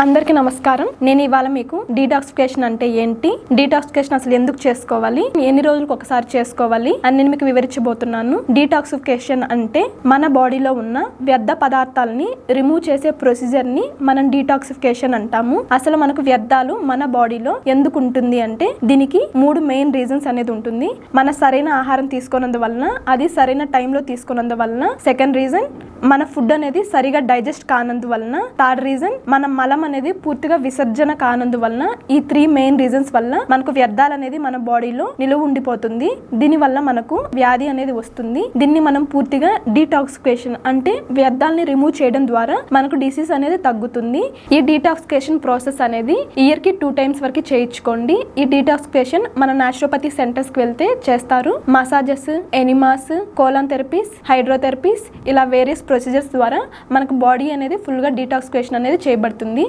అందరికీ నమస్కారం. నేను ఇవాళ మీకు డీటాక్సిఫికేషన్ అంటే ఏంటి, డీటాక్సిఫికేషన్ అసలు ఎందుకు చేసుకోవాలి, ఎన్ని రోజులకు ఒకసారి చేసుకోవాలి అని నేను మీకు వివరించబోతున్నాను. డీటాక్సిఫికేషన్ అంటే మన బాడీలో ఉన్న వ్యర్థ పదార్థాలని రిమూవ్ చేసే ప్రొసీజర్ ని మనం డీటాక్సిఫికేషన్ అంటాము. అసలు మనకు వ్యర్థాలు మన బాడీలో ఎందుకు ఉంటుంది అంటే దీనికి 3 మెయిన్ రీజన్స్ అనేది ఉంటుంది. మన సరైన ఆహారం తీసుకున్నందువలన, అది సరైన టైంలో తీసుకున్నందువలన, సెకండ్ రీజన్ మన ఫుడ్ అనేది సరిగా డైజెస్ట్ కానందువలన, థర్డ్ రీజన్ మన మలం అనేది పూర్తిగా విసర్జన కానందువలన. ఈ 3 మెయిన్ రీజన్స్ వల్ల మనకు వ్యర్థాలు అనేది మన బాడీలో నిలువ ఉండిపోతుంది. దీని వల్ల మనకు వ్యాధి అనేది వస్తుంది. దీన్ని మనం పూర్తిగా డీటాక్సిఫికేషన్ అంటే వ్యర్థాలని రిమూవ్ చేయడం ద్వారా మనకు డిసీజ్ అనేది తగ్గుతుంది. ఈ డీటాక్సిఫికేషన్ ప్రాసెస్ అనేది ఇయర్ కి 2 టైమ్స్ వరకు చేయించుకోండి. ఈ డీటాక్సిఫికేషన్ మన నాచురోపతి సెంటర్స్ కి వెళ్తే చేస్తారు. మసాజెస్, ఎనిమాస్, కోలాన్ థెరపీస్, హైడ్రోథెరపీస్ ఇలా వేరియస్ ప్రొసీజర్స్ ద్వారా మనకు బాడీ అనేది ఫుల్ గా డీటాక్సిఫికేషన్ అనేది చేయబడుతుంది.